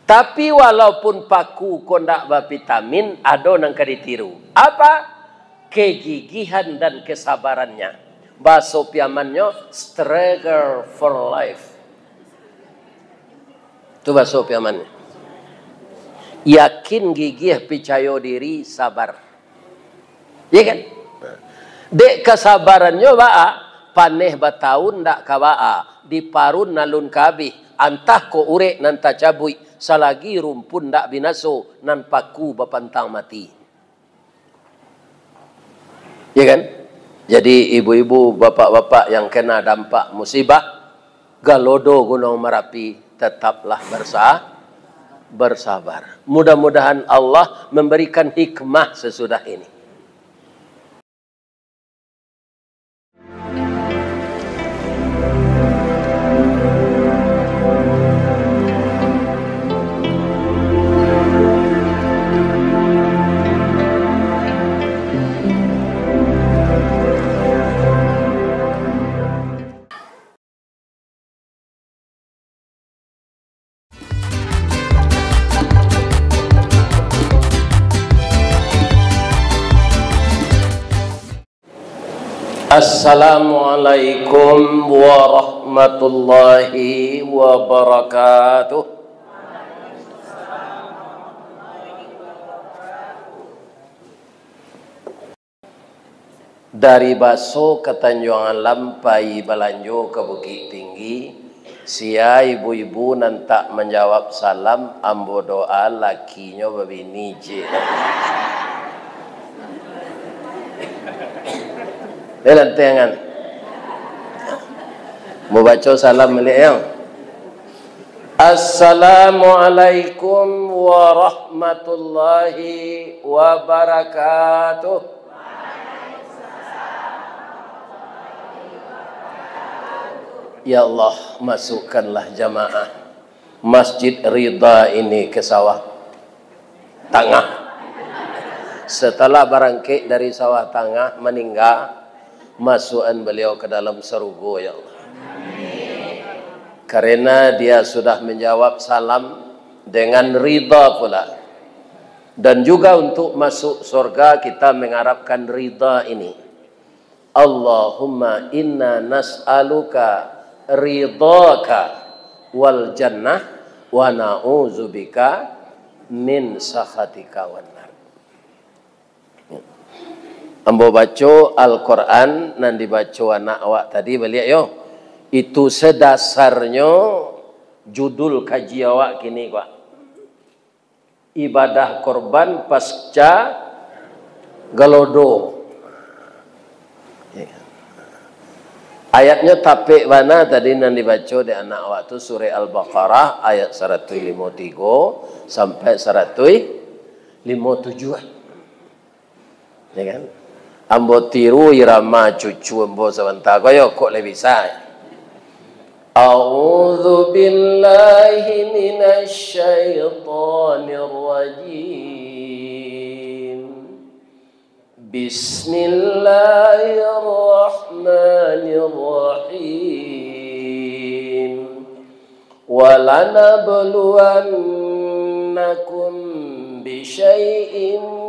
Tapi walaupun paku kondak vitamin, ada nang kaditiru. Apa? Kegigihan dan kesabarannya. Bahasa piamannya, struggle for life. Itu bahasa piamannya. Yakin, gigih, percaya diri, sabar. Ya kan? Dek kesabarannya ba'a, paneh batahun dak kaba'a, diparun nalun kabih, antah ko urek nan tacabui, salagi rumpun dak binaso, nan paku bapantang mati. Ya kan? Jadi ibu-ibu, bapak-bapak yang kena dampak musibah, galodo Gunung Merapi, tetaplah bersabar. Mudah-mudahan Allah memberikan hikmah sesudah ini. Assalamualaikum warahmatullahi wabarakatuh. Dari Baso ke Tanjungan Lampai Balanjo ke Bukit Tinggi, sia ibu-ibu nantak menjawab salam ambo doa lakinya babini je. Lantangan. Mau baca salam balik ya. Assalamualaikum warahmatullahi wabarakatuh. Ya Allah, masukkanlah jamaah Masjid Ridha ini ke sawah tengah. Setelah barangkit dari sawah tengah meninggal, masukkan beliau ke dalam surga ya Allah. Karena dia sudah menjawab salam dengan ridha pula. Dan juga untuk masuk surga kita mengharapkan ridha ini. Allahumma inna nas'aluka ridhaka wal jannah wa na'udzubika min sakhatika wan nar. Ambo baca Al-Quran nan dibaca anak awak tadi balik yo. Itu sedasarnya judul kaji awak kini Pak. Ibadah korban pasca galodo. Ayatnya tapik mana tadi nan dibaca di anak awak tu surah Al-Baqarah ayat 153 sampai 157. Ya kan? Ambo tiru irama cucu ambo sebentar koyo kok lebih bisa. A'udzu billahi minasy syaithanir rajim. Bismillahirrahmanirrahim. Walanabluwannakum bisyai'in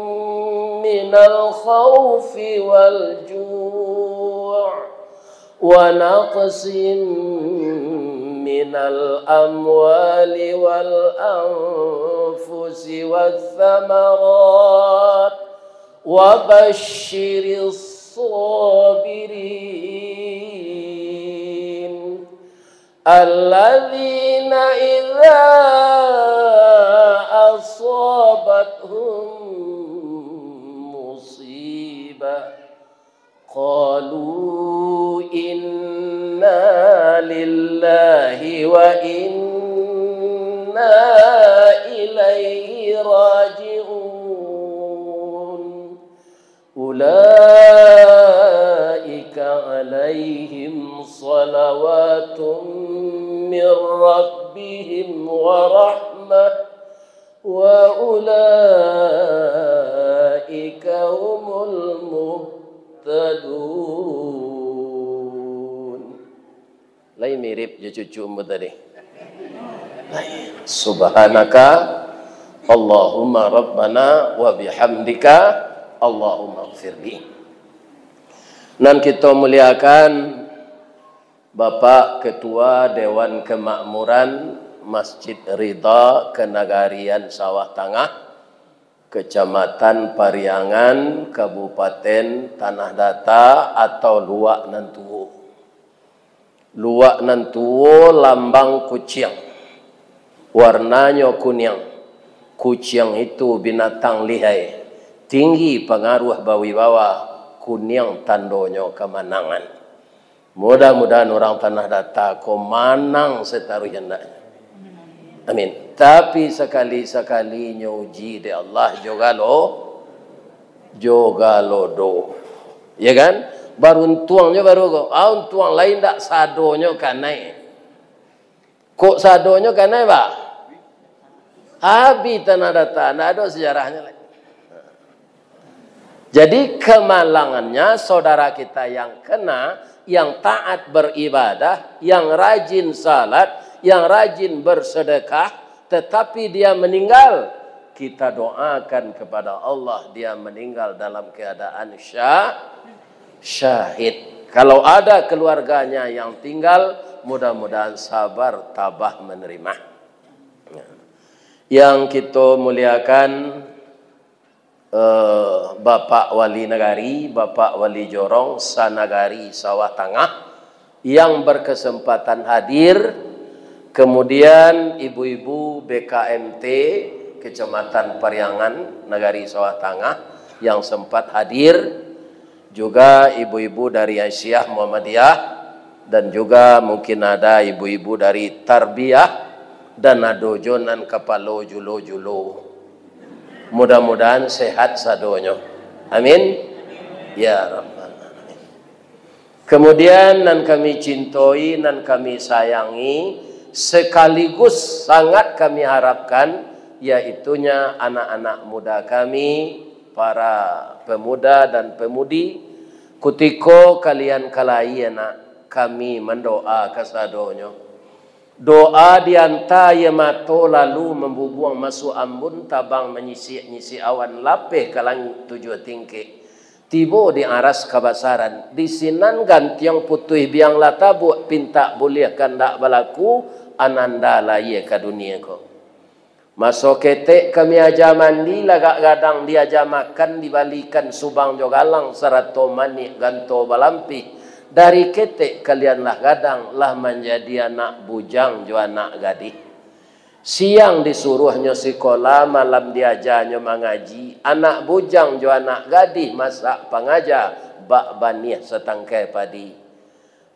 minal khawfi wal ju' wa naqsim minal amwali wal anfusi wath thamarat wa basyiris sabirin alladzina idza asabathum qalu inna lillahi wa inna ilaihi raji'un ulaika alaihim salawatun min rabbihim wa rahmah wa ulaika humul muhtadun. Lain mirip je cucu umur tadi. Subhanaka Allahumma rabbana wa bihamdika Allahumma ighfirli. Dan kita muliakan Bapak Ketua Dewan Kemakmuran Masjid Ridha Kenagarian Sawah Tangah, Kecamatan Pariangan, Kabupaten Tanah Datar atau Luak Nantuo. Luak Nantuo lambang kucing. Warnanya kuning. Kucing itu binatang lihai. Tinggi pengaruh bawi-bawa. Kuning tandanya kemenangan. Mudah-mudahan orang Tanah Datar kau manang setaruh hendaknya. Amin. Tapi sekali-sekali nyuji di Allah juga lo do. Ya kan? Baru tuangnya baru tuang lain tak sadonya kanai. Kok sadonya kanai pak? Habis Tanah Datar, tak ada sejarahnya lagi. Jadi kemalangannya saudara kita yang kena, yang taat beribadah, yang rajin salat, yang rajin bersedekah, tetapi dia meninggal. Kita doakan kepada Allah dia meninggal dalam keadaan syahid. Kalau ada keluarganya yang tinggal, mudah-mudahan sabar tabah menerima. Yang kita muliakan Bapak Wali Negari, Bapak Wali Jorong, Sanagari Sawah Tangah yang berkesempatan hadir. Kemudian ibu-ibu BKMT Kecamatan Pariangan, Nagari Sawah Tangah yang sempat hadir. Juga ibu-ibu dari Aisyah Muhammadiyah. Dan juga mungkin ada ibu-ibu dari Tarbiyah. Dan adojonan kepalo julo-julo. Mudah-mudahan sehat sadonyo. Amin. Ya Rabbal Alamin. Kemudian nan kami cintai, nan kami sayangi, sekaligus sangat kami harapkan, yaitunya anak-anak muda kami, para pemuda dan pemudi, kutiko kalian kalayana kami mendoa kasadonyo. Doa dianta yamato lalu membubuang masuk ambun tabang menyisi awan lapeh kalang tujuh tingki. Tibo di aras kabasaran. Di sinan gantiang putih biang latabu pinta boleh kandak balaku ananda laye ke dunia ko. Masuk ketek kami aja mandi lagak gadang dia aja makan dibalikan subang jogalang serato manik ganto balampi. Dari ketek kalianlah gadang lah menjadi anak bujang jo anak gadis. Siang disuruhnya sekolah, malam diajarnya mengaji. Anak bujang jo anak gadis masak pengajar bak banih setangkai padi.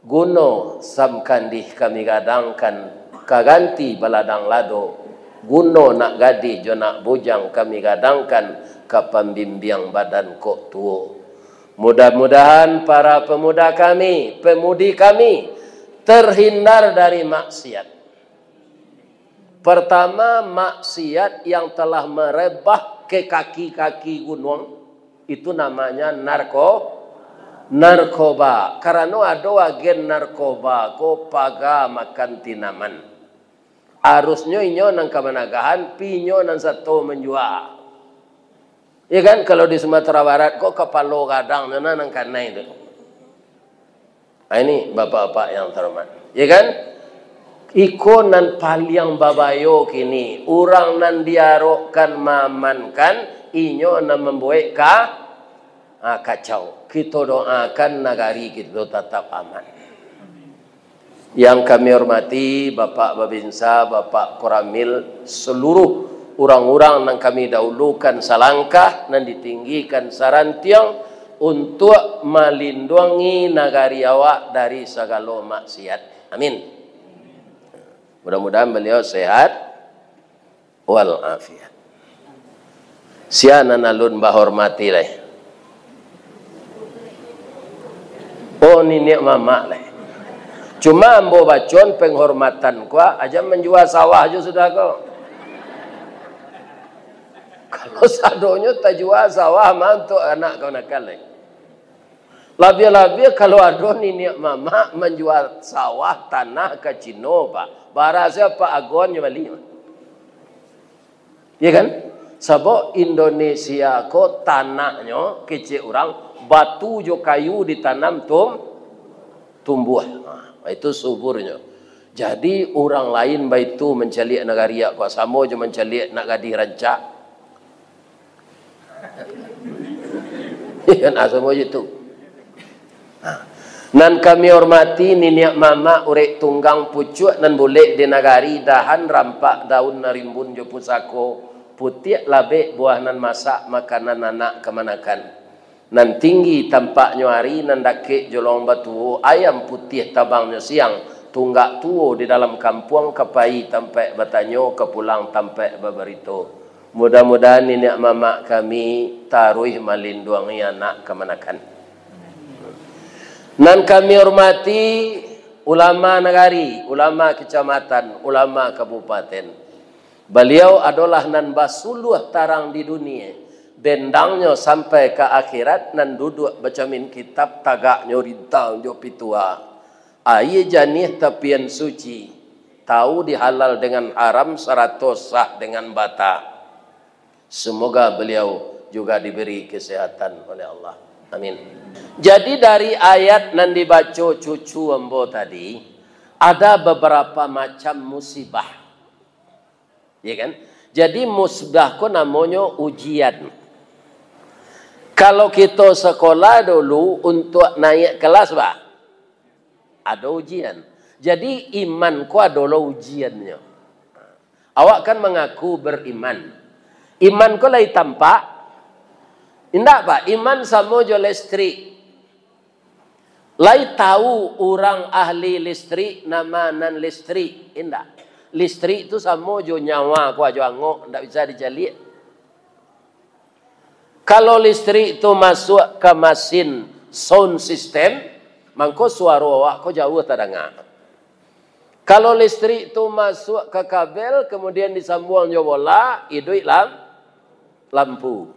Guno samkandih kami gadangkan kaganti baladang lado. Guno nak gadis jo nak bujang kami gadangkan kapambimbiang badan kok tuo. Mudah-mudahan para pemuda kami, pemudi kami terhindar dari maksiat. Pertama, maksiat yang telah merebah ke kaki-kaki gunung itu namanya narkoba. Karena ada agen narkoba ko paga makan tinaman. Harusnya inyo nang kamanagahan, pinyo nang satu menjual. Ya kan, kalau di Sumatera Barat kok kepalo gadang nang kana itu. Ini bapak-bapak yang terhormat. Ya kan? Iko nan paliang babayo kini, orang nan diarokkan mamankan, inyo nan membuat kacau. Kita doakan nagari kita tetap aman. Yang kami hormati Bapak Babinsa, Bapak Koramil, seluruh orang-orang yang kami dahulukan salangkah dan ditinggikan sarantiang untuk melindungi nagari awak dari segala maksiat. Amin. Mudah-mudahan beliau sehat walafiat. Siana nalun bahormati leh. Oh nenek mama leh. Cuma ambo bacon penghormatan kuah aja menjual sawah aja sudah kau. Kalau sadonya tak jual sawah mah untuk anak kau nakal leh. Labia-labia kalau ada nenek mama menjual sawah tanah ke Cino, Pak. Barasa Pak agonnya balik. Ya kan? Sebab Indonesia ko tanahnya kecil orang, batu jo kayu ditanam tumbuh. Nah, itu suburnya. Jadi orang lain baitu mencalik nagaria ko samo jo mencalik nak gadi rancak. Kan asamo itu. Nan kami hormati nenek mama urek tunggang pucuk nan boleh di nagari dahan rampak daun narimbun jo pusako putih labe buah nan masak makanan anak kemanakan. Nan tinggi tampak nyuari nan dake jolong batu ayam putih tabangnya siang tunggak tuo di dalam kampung kepai tampai batanyo kepulang tampai babarito. Mudah-mudahan nenek mama kami taruh malinduang anak kemanakan. Nan kami hormati ulama negari, ulama kecamatan, ulama kabupaten. Beliau adalah nan basuluh tarang di dunia. Bendangnya sampai ke akhirat nan duduk bacamin kitab tagaknya rintang jo pitua. Aye janih tepian suci. Tahu dihalal dengan haram 100 sah dengan bata. Semoga beliau juga diberi kesehatan oleh Allah. Amin. Jadi dari ayat nan dibaca cucu ambo tadi, ada beberapa macam musibah. Ya kan? Jadi musibah ko namanya ujian. Kalau kita sekolah dulu untuk naik kelas, Pak, ada ujian. Jadi iman ko adalah ujiannya. Awak kan mengaku beriman. Iman ko lai tampak. Indak, Pak, iman sama jo listrik. Lai tahu orang ahli listrik nama nan listrik. Indak. Listrik itu sama jo nyawa ko ajo angok ndak bisa dijalik. Kalau listrik itu masuk ke mesin sound system, mangko suara awak ko jauh terdengar. Kalau listrik itu masuk ke kabel kemudian disambung jo bola, hiduplah lampu.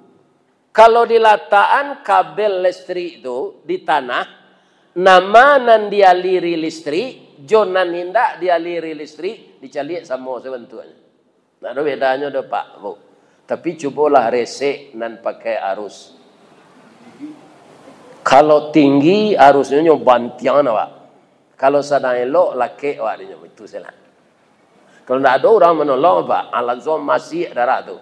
Kalau di lataan kabel listrik itu di tanah, nama nan dialiri listrik, jonan indak dialiri listrik, dicalik sama sebentuknya. Nah, ada bedanya dah Pak, Bu. Tapi cobalah resek nan pakai arus. Kalau tinggi arusnya bantian Pak. Kalau sedang elok laki awak dia itu salah. Kalau tidak ada orang menolong Pak, alazom masih darah tu.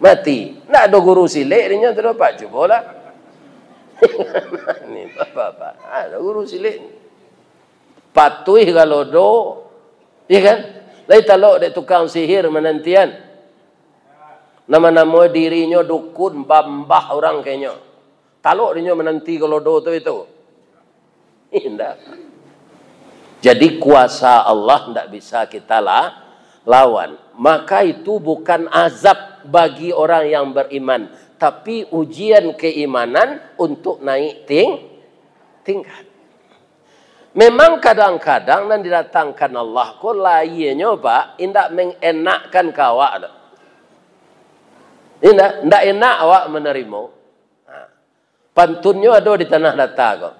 Mati. Nak ada guru silik dia tu Pak, cobalah. Ni Pak. Ada guru silik. Patuh kalau do, ya kan? Lai talok dek tukang sihir menantian. Nama-nama dirinya dukun, bambah orang kayaknya. Talok dia menanti kalau do tu itu. Indah. Jadi kuasa Allah tidak bisa kita lawan. Maka itu bukan azab bagi orang yang beriman, tapi ujian keimanan untuk naik tingkat. Memang kadang-kadang nan didatangkan Allah ko lainnya Pak, indak mengenakkan kawak. Indak enak awak menerima. Pantunnya ada di tanah datar kok.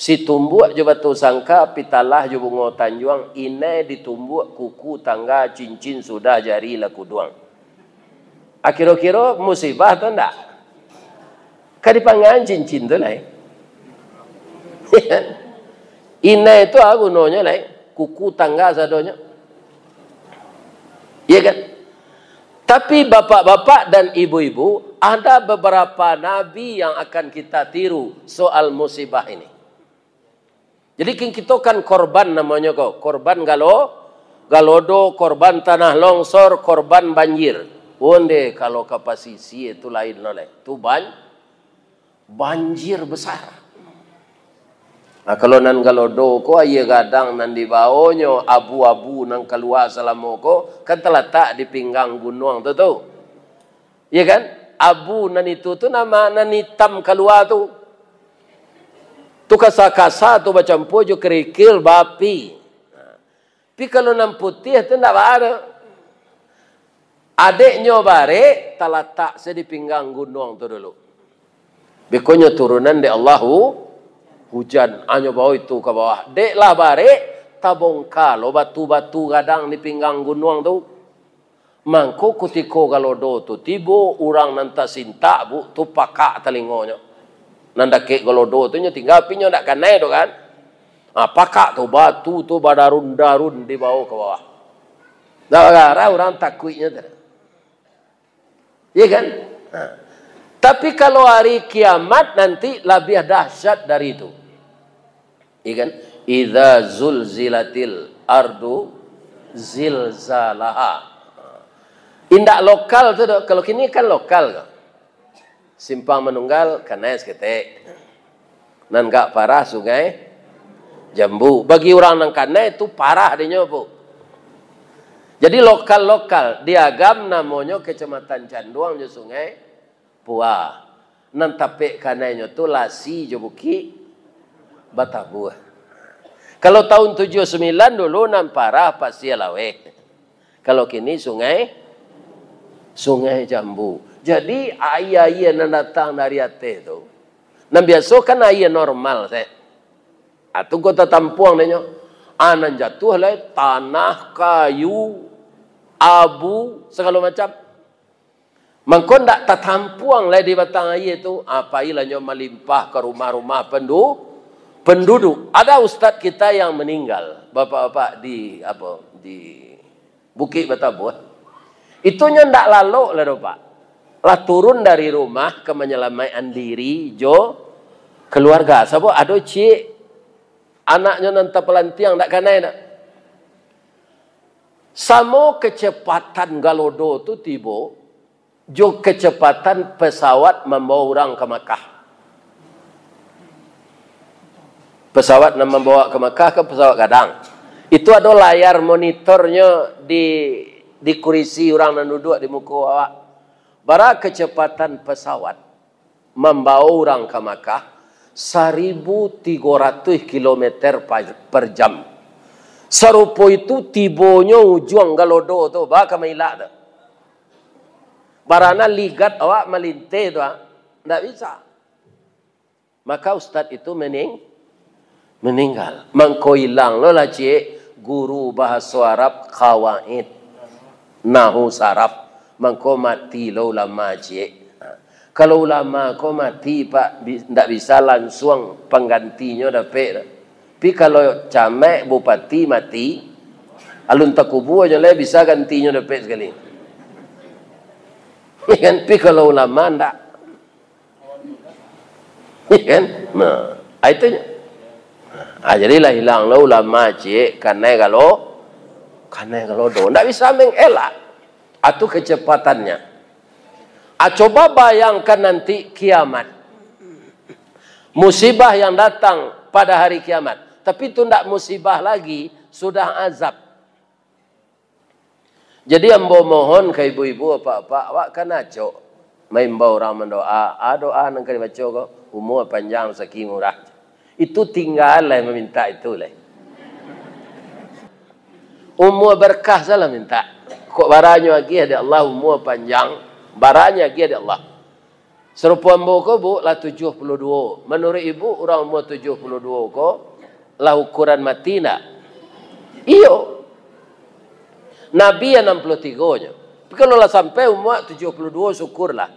Si tumbuk je batu sangka pitalah je bunga tanjuang inai ditumbuk kuku tangga cincin sudah jari laku duang. Akhir-akhir musibah tu ndak? Kan dipangan cincin tu lah. Inai itu gunanya lah, kuku tangga sadonya. Iya kan? Tapi bapak-bapak dan ibu-ibu, ada beberapa nabi yang akan kita tiru soal musibah ini. Jadi kita kan korban namanya kok. Korban galodo, korban tanah longsor, korban banjir. Onde kalau ke pasisi itu lain oleh. Itu banjir besar. Nah, kalau nan galodo ko aye gadang nan di bawahnya abu-abu nang keluar selama ko kan terletak di pinggang gunung tu. Iya kan? Abu nan itu tu nama nan hitam keluar tu. Tu kasa-kasa tu macam pojo kerikil bapi. Tapi kalau nan putih tu tak ada. Adiknya bare terletak di pinggang gunung tu dulu. Bekonya turunan de Allahu hujan anyo bawah itu ke bawah. Dek lah bare tabongka lo batu-batu gadang di pinggang gunung tu. Mangko kutiko galodo tu tibo urang nanta sinta bu tu pakak telingonya. Nanda ke galodo tu nya tinggal pinyo ndak kanai tu kan. Pakak tu batu tu badarun-darun di bawah ke bawah. Dah orang takutnya tu. Iya kan? Tapi kalau hari kiamat nanti lebih dahsyat dari itu. Iya kan? Idza zulzilatil ardu zilzalaha. Indak lokal tu dok. Kalau kini kan lokal kan. Simpang Menunggal kanais ketek. Nan gak parah sungai Jambu. Bagi orang nang kanai itu parah dia bu. Jadi lokal-lokal diagam namanya Kecamatan Canduang je sungai Pua. Nan tapek kanainya tu Lasi je buki Batabuah. Kalau tahun 79 dulu nan parah Pasir Lawe. Kalau kini sungai Jambu. Jadi air nan datang dari ate tu. Nan biasa kan air normal saya. Atau kota tampuang dia. Anan jatuh lah tanah, kayu, abu, segala macam. Mangkon tak tatampuang lah di batang air itu. Apa ilahnya melimpah ke rumah-rumah penduduk. Ada ustaz kita yang meninggal. Bapak-bapak di Bukit Batabuah. Itunya ndak lalu lah Pak. Lah turun dari rumah ke menyelamatkan diri keluarga. Sebab ada cik anaknya nanti pelantiang ndak kanai nak. Samo kecepatan galodo tu tiba jo kecepatan pesawat membawa orang ke Makkah. Pesawat yang membawa ke Makkah ke pesawat gadang. Itu ada layar monitornya di kursi orang yang duduk di muka awak. Bara kecepatan pesawat membawa orang ke Makkah 1.300 km per jam. Serupa itu tibonya ujung galodo tu. Baka mailak tu. Barana ligat awak melintih tu. Tak bisa. Maka ustaz itu meninggal. Mangko hilang lo lah cik. Guru bahasa Arab kawaid. Nahu saraf. Mangko mati lo ulama cik. Kalau ulama kau mati pak, tidak bisa langsung penggantinya dapat. Tapi kalau camek bupati mati, alun takubu aja lah bisa gantinya dapat sekali. Kan? Tapi kalau ulama tidak. Kan? Nah, itu. Jadilah hilang lo ulama cik, karena kalau tidak bisa mengelak atau kecepatannya. Coba bayangkan nanti kiamat. Musibah yang datang pada hari kiamat. Tapi itu tidak musibah lagi. Sudah azab. Jadi yang mohon ke ibu-ibu apa-apa. Awak kan acok. Main bawa orang mendoa. Doa yang kali baca kau. Umur panjang saki murah. Itu tinggal lah meminta itu lah. Umur berkah salah minta. Kok baranya lagi ada Allah umur panjang. Baranya lagi ada Allah. Serupa ambo ko bu lah 72. Menurut ibu orang umur 72 ko lah ukuran mati nak? Iyo. Nabi yang 63-nya. Tapi kalau lah sampai umur 72 syukurlah.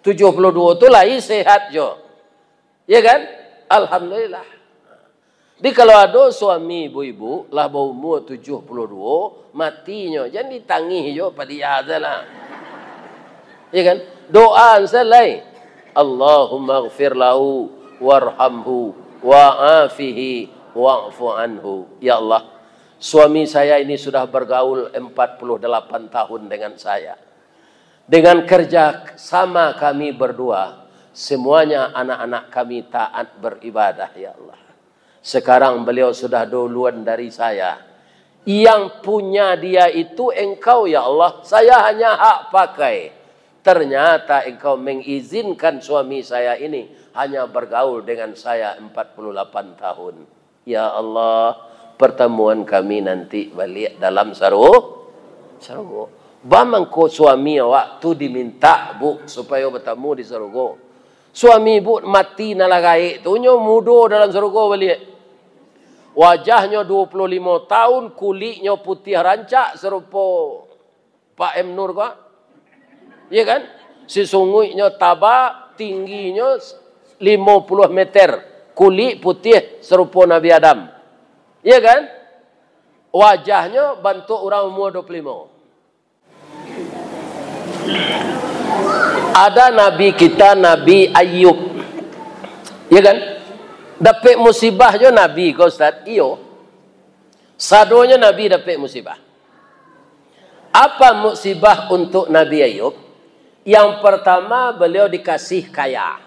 72 tu lah sehat jo. Ya kan? Alhamdulillah. Jadi kalau ada suami ibu-ibu lah berumur 72 matinya jangan ditangih jo pada dia lah. Ya kan? Doa selai. Allahumma ighfir lahu warhamhu wa'afihi wa'fu anhu. Ya Allah, suami saya ini sudah bergaul 48 tahun dengan saya. Dengan kerja sama kami berdua, semuanya anak-anak kami taat beribadah, ya Allah. Sekarang beliau sudah duluan dari saya. Yang punya dia itu engkau, ya Allah. Saya hanya hak pakai. Ternyata engkau mengizinkan suami saya ini hanya bergaul dengan saya 48 tahun. Ya Allah, pertemuan kami nanti balik dalam sarung. Bamangko suami waktu diminta bu supaya bertemu di surga. Suami ibu mati nalah gaik tu nyo mudo dalam surga balik. Wajahnya 25 tahun, kulitnya putih rancak serupa Pak M Nur kau. Ya kan? Sesungguhnya tabak, tingginya 50 meter. Kulit putih serupa Nabi Adam. Ya kan? Wajahnya bentuk orang umur 25. Ada Nabi kita, Nabi Ayub. Ya kan? Dapat musibah je Nabi kau Ustaz. Iyo. Sadonya Nabi dapat musibah. Apa musibah untuk Nabi Ayub? Yang pertama, beliau dikasih kaya.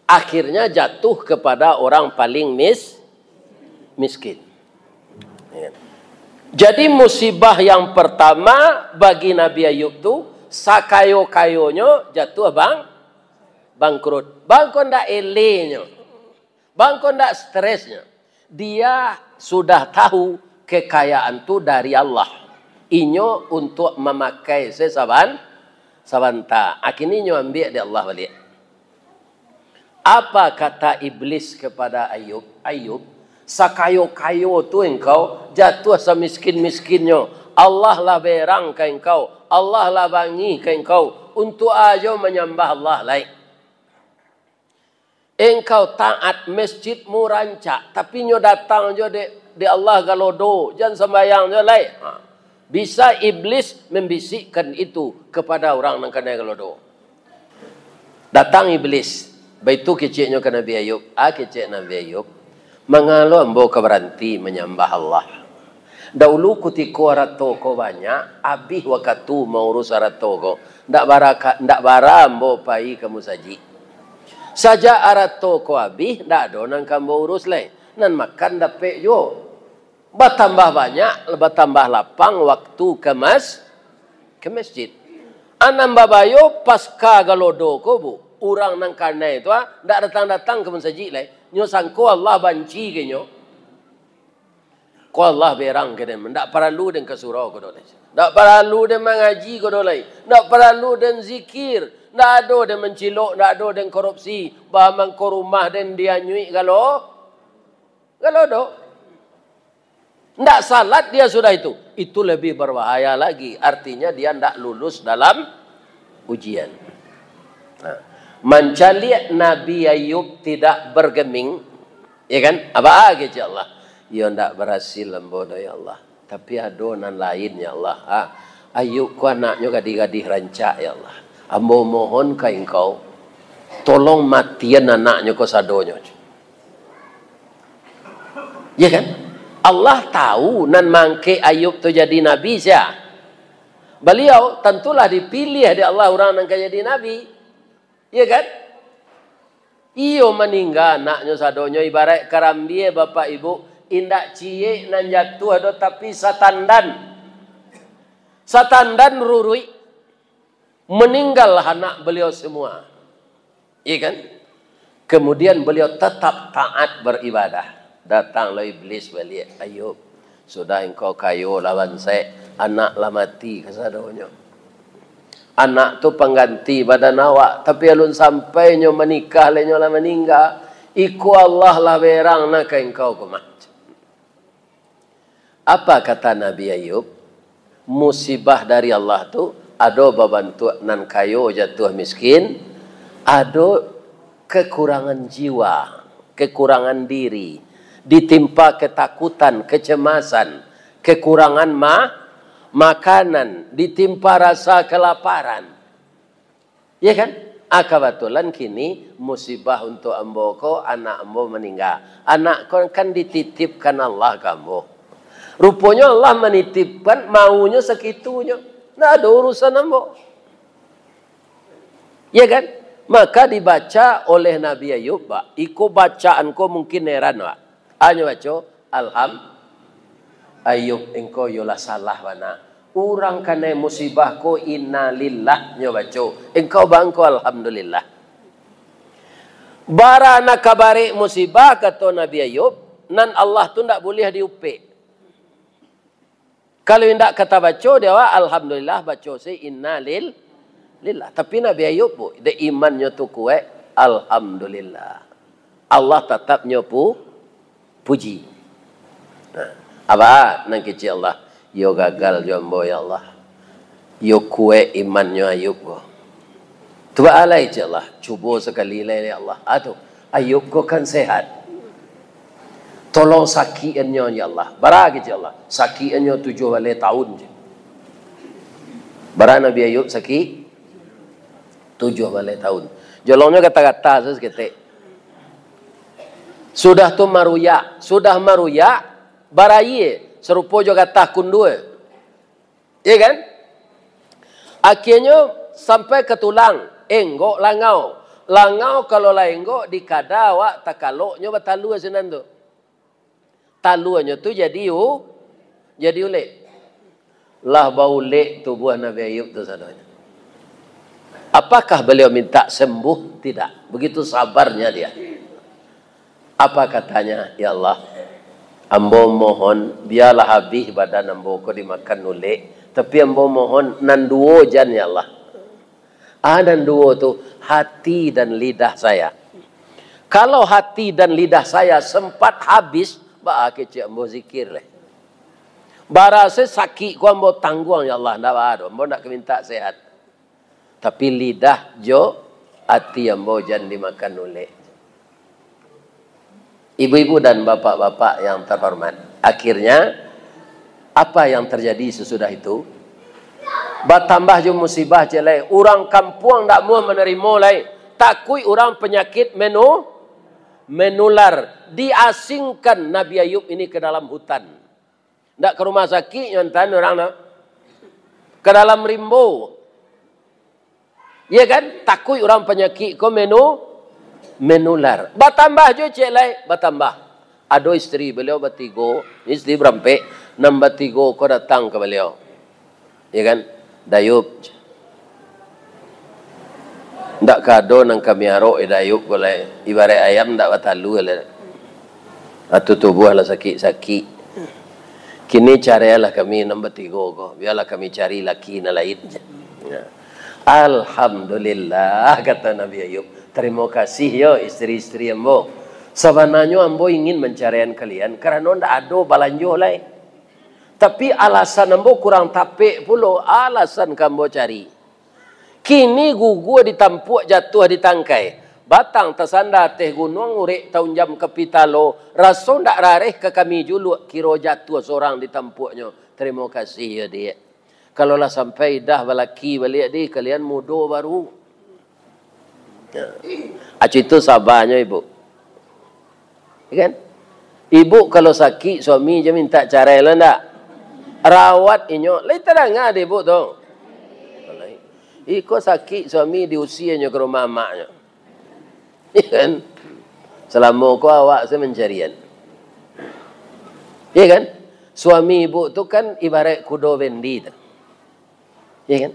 Akhirnya jatuh kepada orang paling miskin. Jadi musibah yang pertama bagi Nabi Ayub tu, sakayo-kayonya jatuh bangkrut. Bangko ndak elenya. Bangko ndak stresnya. Dia sudah tahu kekayaan tu dari Allah. Inyo untuk memakai sabanta. Akhirnya inyo ambil dari Allah balik. Apa kata iblis kepada Ayub? Ayub, sakayo-kayo tu engkau jatuh semiskin-miskinnya. Allah lah berang ke engkau. Allah lah bangi ke engkau. Untuk aja menyembah Allah lain. Engkau taat masjidmu rancak. Tapi nyo datang je di Allah galodo. Jangan sembahyang je lain. Bisa iblis membisikkan itu kepada orang yang kena galodo. Datang iblis. Baitu keciknya ke Nabi Ayub. Kecik Nabi Ayub. Mengalu ambo keberhenti menyembah Allah. Dahulu ketika rato ko banyak. Habis waktu mau urus rato ko. Ndak bara ambo pai kamu saji. Saja arato ko habis. Ndak ada nang kamu urus lain. Nan makan dapat jo. Bertambah banyak. Bertambah lapang waktu ke masjid. Anam babayo pasca galodo ko bu. Orang nang karena itu ndak datang-datang ke masjid lai nyo sangko Allah banci ke nyo ko Allah berang ke dem ndak perlu den ke surau ko dole ndak perlu den mengaji ko dole ndak perlu den zikir ndak ada den mencilok ndak ada den korupsi bahamang ko rumah den dia nyui kalau do ndak salat dia sudah itu lebih berbahaya lagi artinya dia ndak lulus dalam ujian. Mencari Nabi Ayub tidak bergeming, ya kan? Apa aja ya Allah? Ya ndak berhasil lembodo ya Allah. Tapi adonan lain ya Allah. Ayub ku anaknya gadih-gadih rancak ya Allah. Ambo mohon ka engkau tolong matian anaknya ko sadonya. Ya kan? Allah tahu nan mangke Ayub tu jadi nabi sia. Beliau tentulah dipilih di Allah orang yang jadi nabi. Ya kan? Iyo meninggal anaknya sadonyo ibarat karambie bapak ibu indak cie nan jatuh ada tapi satandan rurui meninggal anak beliau semua. Ya kan? Kemudian beliau tetap taat beribadah. Datanglah iblis balik. Ayub, sudah engkau kayu lawan saya, anak lah mati ke sadonyo. Anak tu pengganti badan awak. Tapi alun sampai nyo menikah lenyo lah meninggal. Iku Allah lah berang nak engkau kemat. Apa kata Nabi Ayub? Musibah dari Allah tu. Ada babantu nan kayo jatuh miskin. Ada kekurangan jiwa. Kekurangan diri. Ditimpa ketakutan, kecemasan. Kekurangan makanan, ditimpa rasa kelaparan. Ya kan? Kebetulan kini musibah untuk ambo ko, anak ambo meninggal. Anak ko kan dititipkan Allah ke ambo. Rupanya Allah menitipkan maunya sekitunya. Nggak ada urusan ambo. Ya kan? Maka dibaca oleh Nabi Ayub. Iko bacaan ko mungkin heran. Hanya baca, Ayub engkau yola salah mana. Orang kena musibah ko inna lillah nyo baca. Engkau bangko alhamdulillah. Bara nak kabari musibah kata Nabi Ayub, nan Allah tu ndak boleh diupik. Kalau ndak kata baca dia alhamdulillah baca se inna lillah. Tapi Nabi Ayub bu, de imannya tu kuat, alhamdulillah. Allah tetap nyopu puji. Nah, apa nang kecil Allah, yo gagal jombo ya Allah. Yo kuat imannya Ayub bu. Tuba alai je Allah, cuba sekali lagi ya Allah. Aduh, Ayub kau kan sehat. Tolong sakiannya ya Allah. Barang je Allah. Sakiannya 7 tahun je. Barang Nabi Ayub sakit 7 tahun. Jolongnya kata-kata seketik. Sudah tu maruya, sudah maruya, baraye serupa juga tahun 2. Ya kan? Akhirnya sampai ke tulang, enggok langau. Langau kalau lah enggok dikada awak takaloknya batalu senan tu. Taluannya tu jadi ulek. Lah bau lek tubuh Nabi Ayub tu sadanya. Apakah beliau minta sembuh? Tidak. Begitu sabarnya dia. Apa katanya? Ya Allah, ambo mohon biarlah habis badan ambo ko dimakan ulek, tapi ambo mohon nanduo jan ya Allah. Nanduo tu hati dan lidah saya. Kalau hati dan lidah saya sempat habis, ba kecik ambo zikir leh. Barase sakit ku ambo tangguang ya Allah, ndak ada, ambo nak minta sehat. Tapi lidah jo hati ambo jan dimakan ulek. Ibu-ibu dan bapak-bapak yang terhormat, akhirnya apa yang terjadi sesudah itu? Bertambah je musibah je lain. Orang kampung tak mau menerima lain. Takui orang penyakit menular. Diasingkan Nabi Ayub ini ke dalam hutan. Tak ke rumah sakit nyontan orang nak. Ke dalam rimbo. Ya kan? Takui orang penyakit ko menular. Bertambah je cik lain. Bertambah. Ada isteri beliau bertiga. Isteri berampe. Nombor 3 ko datang ke beliau. Ya kan? Dayub. Ndak kado nang kami arok Dayub boleh. Ibarat ayam ndak batalu lah. Atau tubuh lah sakit-sakit. Kini carilah kami nombor 3 ko. Biarlah kami cari laki na lain. Ya. Alhamdulillah kata Nabi Ayub. Terima kasih yo isteri-isteri ambo. Sebenarnya ambo ingin mencarian kalian kerana ndak ada balanjo lain. Tapi alasan ambo kurang tapik pula. Alasan kambo cari. Kini gugu ditampuk jatuh di tangkai. Batang tersandar teh gunung urek tahun jam kapitalo. Rasul ndak rareh ke kami juluk. Kira jatuh seorang ditampuknya. Terima kasih ya dia. Kalau lah sampai dah balaki balik dia. Kalian mudo baru. Acu itu sabarnya ibu. Kan? Ibu kalau sakit suami je minta cara lah ndak. Rawat inyo. Lain terang ada ibu tu. Iko sakit suami diusianya ke rumah maknya. Kan? Selama kau awak saya mencarian. Ya kan? Suami ibu tu kan ibarat kudo bendi. Ya kan?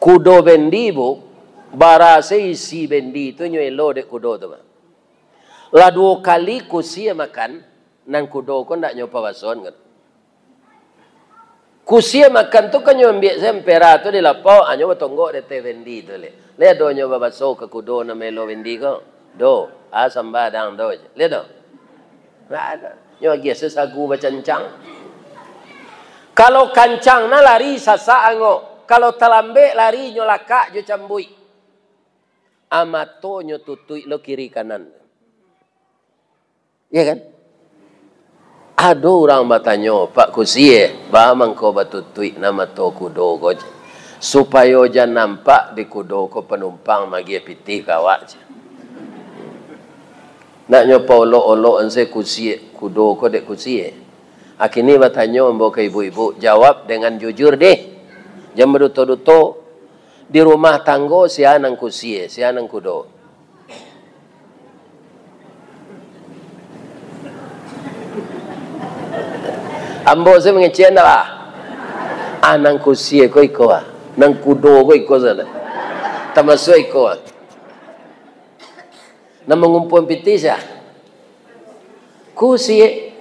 Kudo bendi ibu. Barase isi bendi tu nyelo dek kudo tu. Lah 2 kali kusia makan. Nang kudo ko ndak nyopa bason kan. Kusia makan tu kan nyambil sempera tu di lapau. Anyo batonggok de te bendi tu le. Le do nyoba baso ke kudo na melo bendi ko. Do. Sambadang do. Le do. Ndak ada. Nyo giasa sagu bacancang. Kalau kancang na lari sasa ango. Kalau talambe lari nyo lakak jo cambui. Amato nyo tutui lo kiri kanan. Ya kan? Ada orang bertanya, Pak Kusie, bamang kau batutui nama to kudo ko. Supaya jangan nampak di kudo ko penumpang magi pitih kawak. Nak nyopa olok-olok anse kusie, kudo ko dek kusie. Akini bertanya mbok ke ibu-ibu, jawab dengan jujur deh. Jangan berduto-duto. Di rumah tanggo sianang kusie, sianang kudo. Ambo saya mengecek dah. Nang kusie ko iko nang kudo ko iko sana. Termasuk iko. Nang mengumpul pitis ya. Kusie.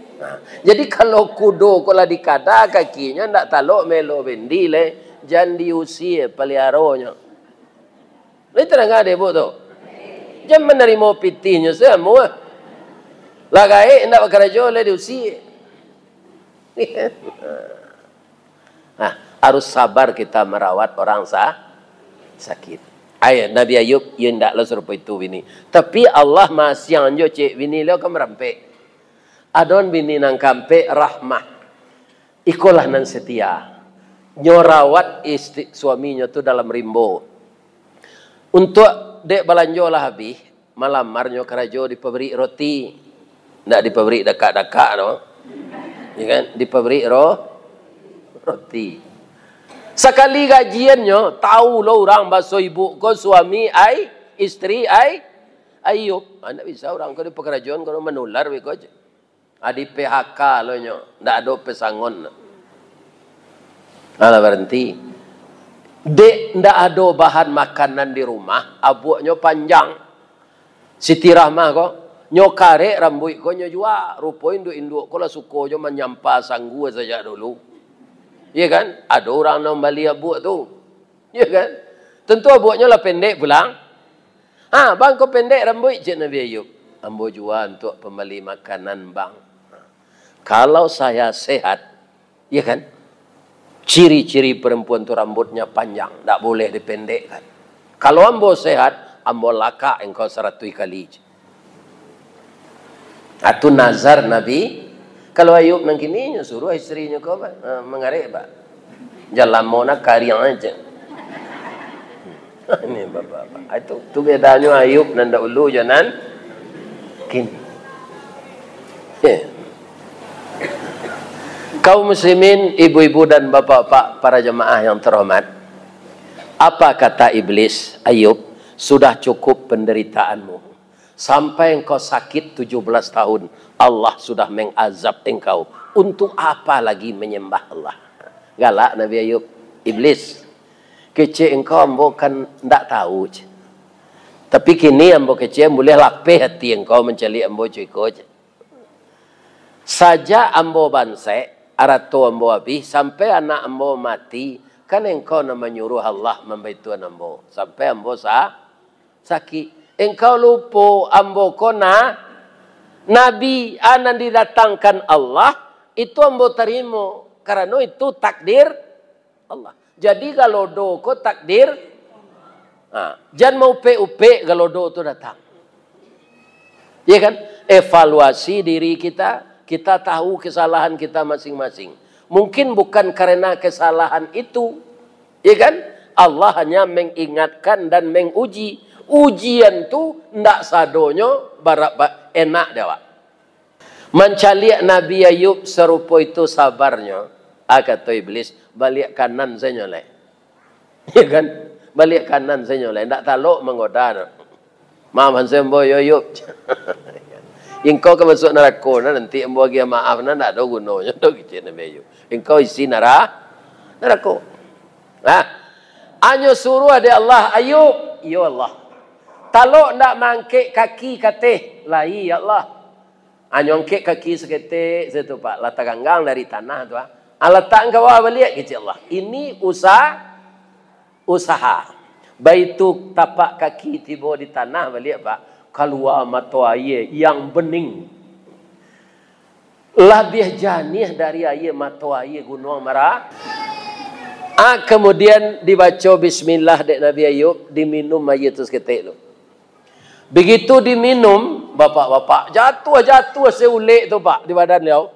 Jadi kalau kudo ko lah dikada kakinya ndak talok melo bendi le, jangan diusie peliharonya. Itu dah ada bu tu. Jangan menerima pitinya semua. Lagai nak bekerja oleh diusi. Harus sabar kita merawat orang sakit. Ayat Nabi Ayub yang tak lah serupa itu bini. Tapi Allah masih anjo cik bini lo kan merampek. Adon bini nang kampe rahmah. Ikolah nan setia. Nyorawat istri suaminya tu dalam rimbo. Untuk dek balanjo lah habis. Malamarnya kerajo di pabrik roti. Ndak di pabrik dekat-dekat no. Ya kan? Di pabrik roti. Sekali gajiannya, tahu lo orang bahasa ibu ko suami ai, istri ai, Ayub. Anda bisa orang ko di pekerjaan ko menular we ko. Adi PHK lo nyo, ndak ada pesangon. Ala berhenti. Dek ndak ada bahan makanan di rumah, abuaknya panjang. Siti Rahmah ko, nyo karek rambut ko nyo jua, rupo induk-induk ko lah suko jo menyampa sanggu saja dulu. Ya kan? Ada orang nak beli abuak tu. Ya kan? Tentu abuaknya lah pendek pulang. Bang kau pendek rambut je Nabi Ayub. Ambo jua untuk pembeli makanan bang. Kalau saya sehat, ya kan? Ciri-ciri perempuan tu rambutnya panjang, tak boleh dipendekkan. Kalau ambo sehat, ambo laka engkau 100 kali. Itu nazar Nabi. Kalau Ayub nang kini suruh istrinya kau mengarek pak. Jalan mau nak karya aja. Ini bapak. Itu bedanya Ayub nanda ulu jangan kini. Kaum muslimin, ibu-ibu dan bapak-bapak, para jemaah yang terhormat. Apa kata iblis? Ayub, sudah cukup penderitaanmu. Sampai engkau sakit 17 tahun. Allah sudah mengazab engkau. Untuk apa lagi menyembah Allah? Galak Nabi Ayub. Iblis. Kecil engkau ambo kan tak tahu. Tapi kini ambo kecil boleh lapih hati engkau mencari ambo cuiko. Saja ambo bansai. Arato ambo habis sampai anak ambo mati, kan engkau nak menyuruh Allah membantu ambo sampai ambo sakit. Engkau lupa ambo kona nabi anan didatangkan Allah itu ambo terima karena itu takdir Allah. Jadi kalau do ko takdir, jangan mau upe kalau do itu datang. Ya kan? Evaluasi diri kita. Kita tahu kesalahan kita masing-masing. Mungkin bukan karena kesalahan itu. Ya kan? Allah hanya mengingatkan dan menguji. Ujian tu ndak sadonyo barapa enak dewa. Mencaliak Nabi Ayub serupa itu sabarnya. Kata iblis, balik kanan saya nyolek. Ya kan? Balik kanan saya nyolek. Ndak taluk menggoda. Maafan saya mboy Ayub. Engkau ke masuk neraka nanti ambo bagi maaf nak ada gunanya dak kecil Nabi Ayub. Engkau isi neraka. Anyo suruh ada Allah Ayub, ya Allah. Talok ndak mangkek kaki kateh, lai ya Allah. Anyo angkek kaki seketik situ Pak, letak ganggang dari tanah tu letak engkau balik kecil Allah. Ini usaha. Baitu tapak kaki tiba di tanah balik Pak. Keluar mata air yang bening. Lebih jernih dari air mata air gunung Mara. Kemudian dibaca bismillah dek Nabi Ayub, diminum air tu seketik tu. Begitu diminum, bapak-bapak jatuh seulik tu Pak di badan beliau.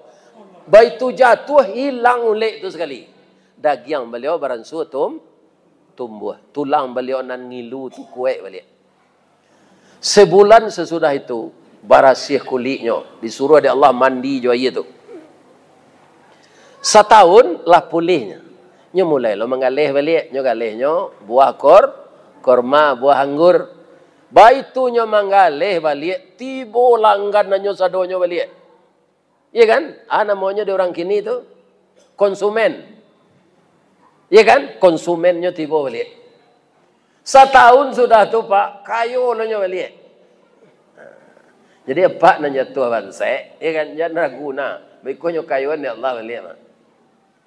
Baitu jatuh hilang ulik tu sekali. Daging beliau baransu tumbuh. Tulang beliau nan ngilu tu kuat balik. Sebulan sesudah itu barasih kulitnya disuruh oleh Allah mandi jo air tu. Setahun lah pulihnya. Nya mulai lo mengalih balik, nya galihnya buah korma, buah anggur. Baitunya mengalih balik, tibo langganannya sadonyo balik. Iya kan? Namanya di orang kini tu konsumen. Iya kan? Konsumennya tibo balik. Setahun sudah tu Pak, kayu nanya balik. Jadi apa nanya tu bansai, ya kan? Jangan ragu na. Berikutnya kayuan ya Allah balik.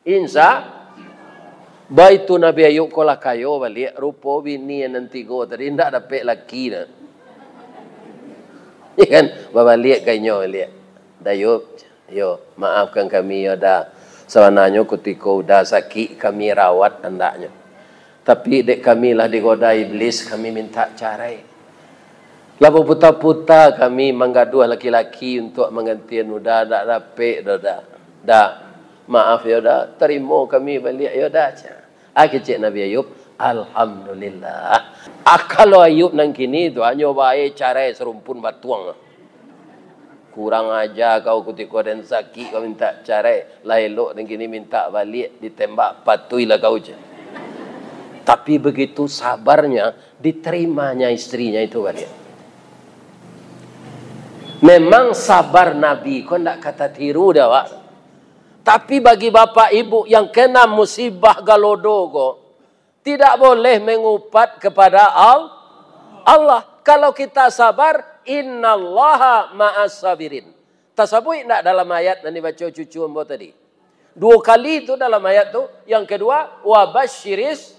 Insya Baitu Nabi Ayub kolah kayo balik rupa bini yang nanti go tadi ndak dapat laki na. Ya kan? Balik kayaknya balik. Dayub, yo maafkan kami ya dah. Sebenarnya ketika udah sakit kami rawat andaknya. Tapi dek kami lah digoda iblis, kami minta carai. Lalu puta-puta kami menggaduh laki-laki untuk menggantian udah dak dapat dah. Maaf ya dah, terima kami balik ya dah. Kecik Nabi Ayub, alhamdulillah. Kalau Ayub nang kini tu hanya baik carai serumpun batuang. Kurang aja kau ketika dan sakit kau minta carai, lah elok nang kini minta balik ditembak patuilah kau je. Tapi begitu sabarnya diterimanya istrinya itu balik. Memang sabar Nabi, kau ndak kata tiru dah Wak. Tapi bagi bapak ibu yang kena musibah galodo tidak boleh mengupat kepada Allah. Kalau kita sabar, innallaha ma'as sabirin. Tasabui tidak dalam ayat yang dibaca cucu ambo tadi. 2 kali itu dalam ayat itu. Yang kedua, wabasyiris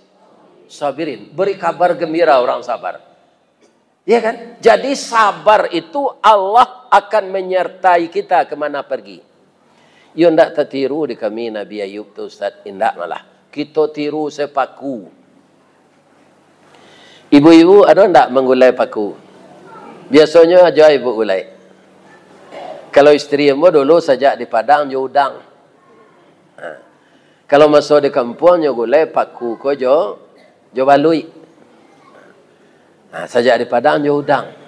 sabirin. Beri kabar gembira orang sabar. Ya kan? Jadi sabar itu Allah akan menyertai kita kemana pergi. Yo ndak tertiru di kami Nabi Ayub tu Ustaz, indak malah. Kita tiru sepaku. Ibu-ibu ada ndak menggulai paku? Biasanya aja ibu gulai. Kalau istri ambo dulu saja di Padang jo udang. Kalau masuk di kampung jo gulai paku ko jo balui. Saja di Padang jo udang.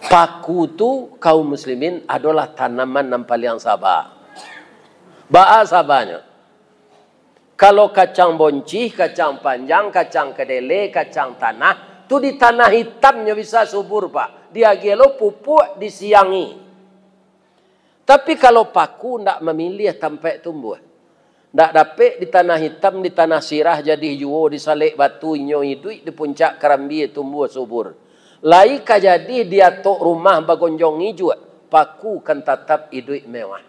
Paku tu kaum muslimin adalah tanaman yang paling sabar. Ba'a sabarnya. Kalau kacang boncih, kacang panjang, kacang kedele, kacang tanah, tu di tanah hitamnya bisa subur Pak. Dia gelo pupuk disiangi. Tapi kalau paku ndak memilih sampai tumbuh. Ndak dapat di tanah hitam, di tanah sirah jadi juo, disalik batu inyo hidup, di puncak kerambi tumbuh subur. Lai kajadi dia tok rumah bagonjong hijau, paku kan tetap hidup mewah.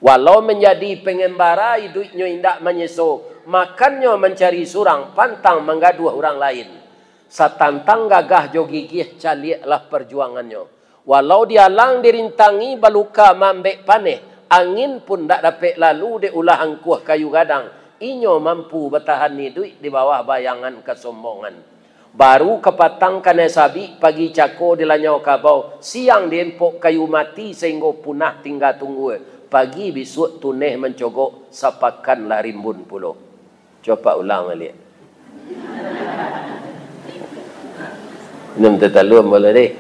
Walau menjadi pengembara hidupnya indak menyeso, makannya mencari surang, pantang menggaduh orang lain. Satantang gagah jo gigih caliaklah perjuangannya. Walau dialang dirintangi baluka mambek paneh, angin pun ndak dapat lalu de ulah angkuh kayu gadang. Inyo mampu bertahan hidup di bawah bayangan kesombongan. Baru kepatang kena sabi, pagi cako dilanyau kabau, siang diempok kayu mati sehingga punah tinggal tunggu. Pagi besok tuneh mencogok, sapakanlah rimbun pulau. Coba ulang balik. Minum tetalu boleh deh.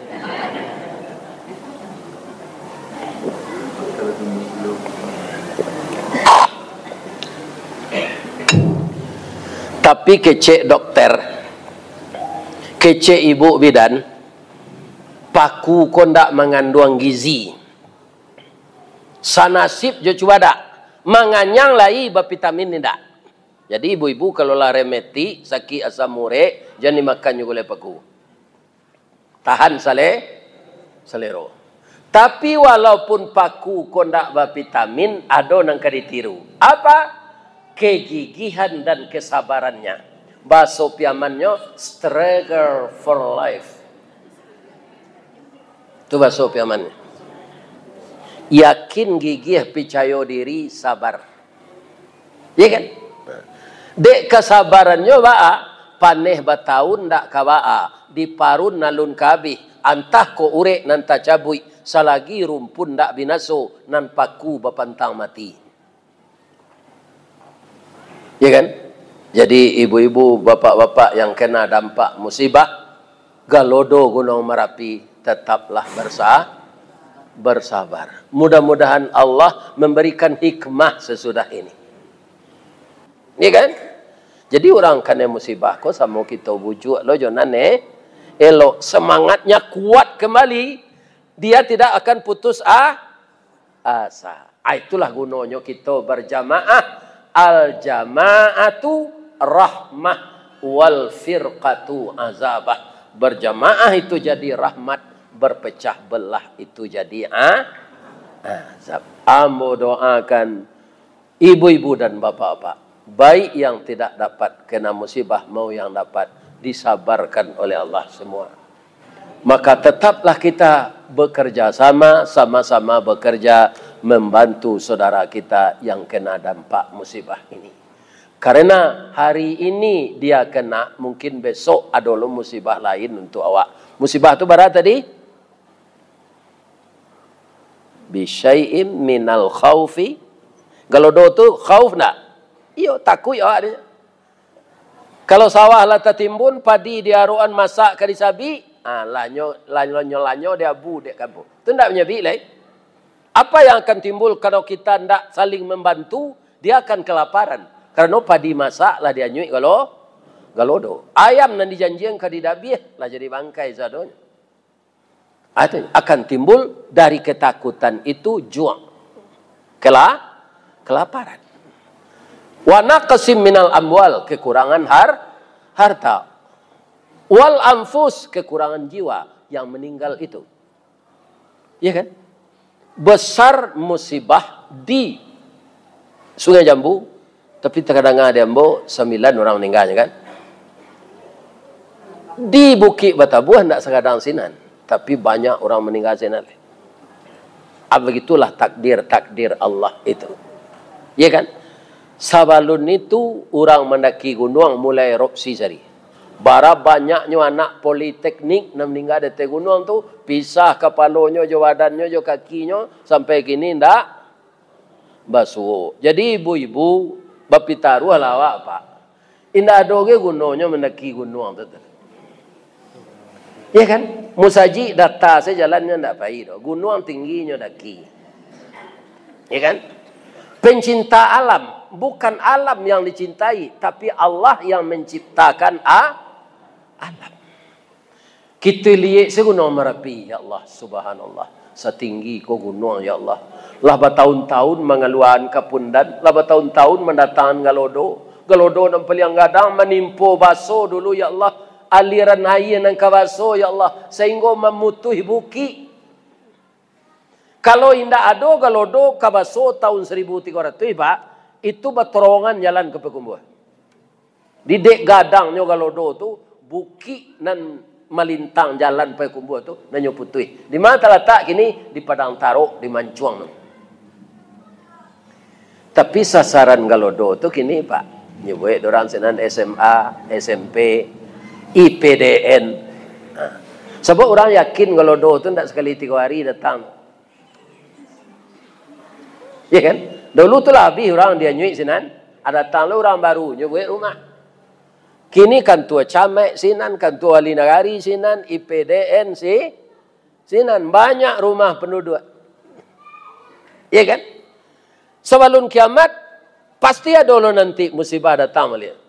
Tapi kecek dokter, kecek ibu bidan, paku kondak mengandung gizi. Sanasib jo cuba dak, manganyang lai vitamin tidak. Jadi ibu-ibu kalau lah remeti, sakit asam urat, jangan dimakan juga oleh paku. Tahan selero. Tapi walaupun paku kondak vitamin, ada nang kaditiru. Apa? Kegigihan dan kesabarannya. Bahasa piamannya struggle for life. Itu bahasa piamannya. Yakin, gigih, percaya diri, sabar. Ya kan? Dek kesabarannya ba'a, paneh batahun ndak kaba'a, diparun nalun kabih, antah ko urek nan tacabui, salagi rumpun ndak binaso, nan paku bapantang mati. Ya kan? Jadi ibu-ibu, bapak-bapak yang kena dampak musibah, galodo Gunung Merapi, tetaplah bersabar. Mudah-mudahan Allah memberikan hikmah sesudah ini. Ya kan? Jadi orang kena musibah kok sama kita bujuk lo jonan elok semangatnya kuat kembali, dia tidak akan putus asa. Itulah gunanya kita berjamaah. Al jama'atu rahmah wal firqatu azabah. Berjamaah itu jadi rahmat, berpecah belah itu jadi azab. Ambo doakan ibu-ibu dan bapak-bapak, baik yang tidak dapat kena musibah mau yang dapat disabarkan oleh Allah semua. Maka tetaplah kita bekerja sama-sama bekerja membantu saudara kita yang kena dampak musibah ini. Karena hari ini dia kena, mungkin besok ada musibah lain untuk awak. Musibah itu bara tadi? Bisyai'im minal khaufi. Galodo tu khauf nak? Iyo takut awak dia. Kalau sawah lah tertimbun, padi dia aruan masak ke disabi, lanyo dia bu dek kampung. Itu tidak menyabi lah. Apa yang akan timbul kalau kita tidak saling membantu, dia akan kelaparan. Karena padi masak lah dia nyuik galodo. Ayam nan dijanjikan ke didabih lah jadi bangkai sadonya. Akan timbul dari ketakutan itu juang. Kelaparan. Wa naqsim minal amwal, kekurangan harta. Wal anfus, kekurangan jiwa yang meninggal itu. Ya kan? Besar musibah di Sungai Jambu, tapi terkadang ada Jambu 9 orang meninggalnya kan? Di Bukit Batabuah tidak sekadang sinan, tapi banyak orang meninggal sinan. Begitulah takdir Allah itu. Ya kan? Sabalun itu orang mendaki gunung mulai erupsi sari. Bara banyaknya anak politeknik yang meninggal di gunung tu pisah kepalanya, jo badannya, jo kakinya sampai kini ndak basuh. Jadi ibu-ibu bapitaruh lawak pak. Indah doge gunungnya mendaki gunung tu. Ya kan? Musaji data saya jalannya ndak baik doh. Gunung tingginya daki. Ya kan? Pencinta alam, bukan alam yang dicintai, tapi Allah yang menciptakan alam. Kita lihat segunung Merapi, ya Allah, subhanallah. Setinggi ko gunung, ya Allah. Lah bertahun-tahun mengeluarkan kepundan, lah bertahun-tahun mendatangkan galodo. Galodo yang paling gadang menimpo baso dulu, ya Allah. Aliran air yang kawaso, ya Allah. Sehingga memutuhi bukit. Kalau indah ada galodo kabaso tahun 1300 Pak, itu berterowongan jalan ke Pekumbuh. Di dek gadangnya galodo tu buki nan melintang jalan Pekumbuh tu nanyo putih. Di mana terletak kini di Padang Taruk di Mancuang. Tapi sasaran galodo tu kini Pak, nyebut orang senan SMA, SMP, IPDN. Sebab orang yakin galodo tu tidak sekali 3 hari datang. Ya kan? Dulu tu lah habis orang dia nyuik sinan. Ada datang orang baru nyuik rumah. Kini kan tua camek sinan, kan tua wali negari sinan, IPDN sinan. Banyak rumah penduduk. Ya kan? Sebelum kiamat, pasti ada nanti musibah datang melihat.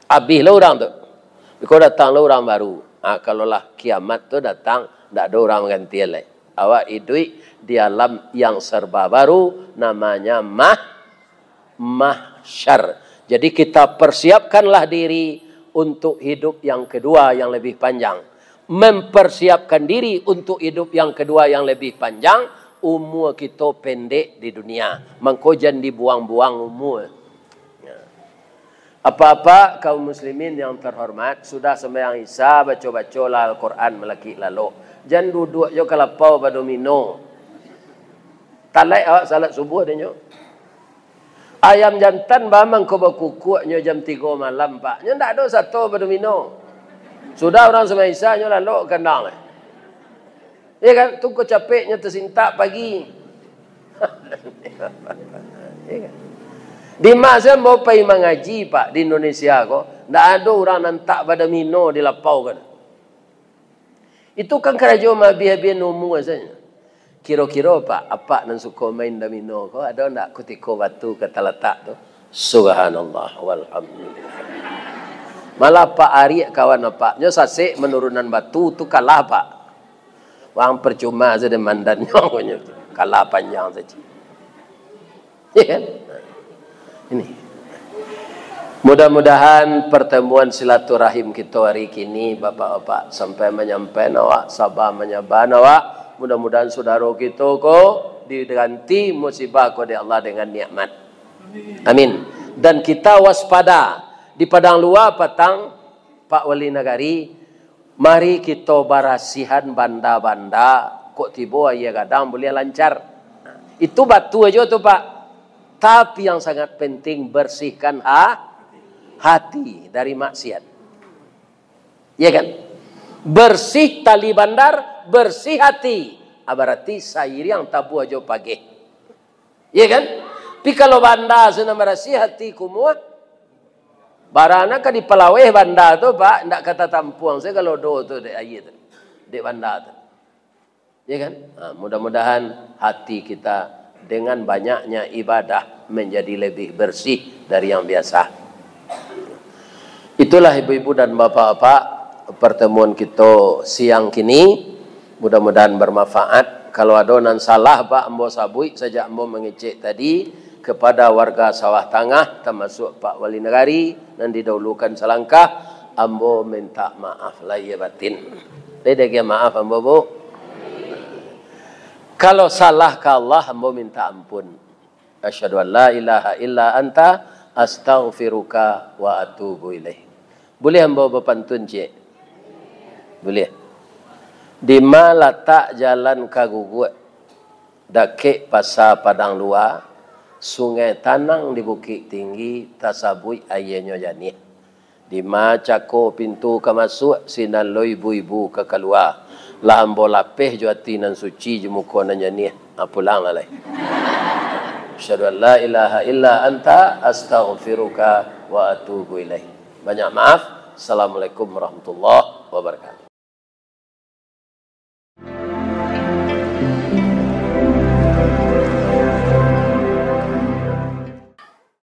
Habis lah orang tu. Kalau datang lah orang baru. Kalau lah kiamat tu datang, tak ada orang menggantian lagi. Awak hidup di alam yang serba baru, namanya mahsyar. Jadi kita persiapkanlah diri untuk hidup yang kedua yang lebih panjang. Mempersiapkan diri untuk hidup yang kedua yang lebih panjang, umur kita pendek di dunia. Mangko jangan dibuang-buang umur. Apa-apa kaum muslimin yang terhormat, sudah sembahyang Isya, baca-baca lah Al-Quran melaki lalu. Jangan duduk je kelapau pada domino. Talai awak salat subuh dia nyok. Ayam jantan bamang kau berkukuknya jam 3 malam pak. Nya tak ada satu pada domino. Sudah orang sembahyang Isya nya lalu kandang. Ya kan? Tu kau capeknya tersintak pagi. Ya kan? Di masa mau pergi mengaji pak di Indonesia kok, tak ada orang nantak pada mino di lapau kan. Itu kan kerajaan habis-habis umur saja. Kira-kira pak, apa nan suka main domino kok ada tak ketika batu kata letak tu? Subhanallah walhamdulillah. Malah pak Ari kawan apaknya sasik menurunan batu tu kalah pak. Wang percuma saja mandannya kalah panjang saja. Ya kan? Ini. Mudah-mudahan pertemuan silaturahim kita hari ini bapak-bapak sampai menyampaikan awak sabar menyabar awak. Mudah-mudahan saudara kita ko diganti musibah ko dari Allah dengan nikmat. Amin. Dan kita waspada di padang luar petang Pak Wali Negari, mari kita barasihan banda-banda kok tiba ya kadang boleh lancar. Itu batu aja tuh Pak. Tapi yang sangat penting bersihkan hati dari maksiat. Ya kan? Bersih tali bandar, bersih hati. Berarti sayur yang tabu aja pagi. Ya kan? Tapi kalau banda sudah bersih hati kumua, barana ka di pelaweh banda tu Pak, ndak kata tampuang saya kalau do tu dek ayi tu. Dek banda tu. Ya kan? Mudah-mudahan hati kita dengan banyaknya ibadah menjadi lebih bersih dari yang biasa. Itulah ibu-ibu dan bapak-bapak pertemuan kita siang kini. Mudah-mudahan bermanfaat. Kalau ada nan salah Pak ambo sabui sejak ambo mengecek tadi kepada warga Sawah Tangah termasuk Pak Wali Negari dan didahulukan selangkah, ambo minta maaf lahir batin. Dedek maaf ambo bu. Kalau salah ke Allah, ambo minta ampun. Asyhadu an la ilaha illa anta astaghfiruka wa atubu ilaih. Boleh ambo berpantun cik? Boleh. Di mana letak jalan kagugut, dakik pasar padang luar, sungai tanang di bukit tinggi, tasabui ayahnya janih. Di mana cako pintu ke masuk, sinan lo ibu-ibu ke keluar. Lah ambo lapeh juati nan suci jemuko nan janih. Pulang lah. Asyhadu an la ilaha illa anta astaghfiruka wa atubu ilaih. Banyak maaf. Assalamualaikum warahmatullahi wabarakatuh.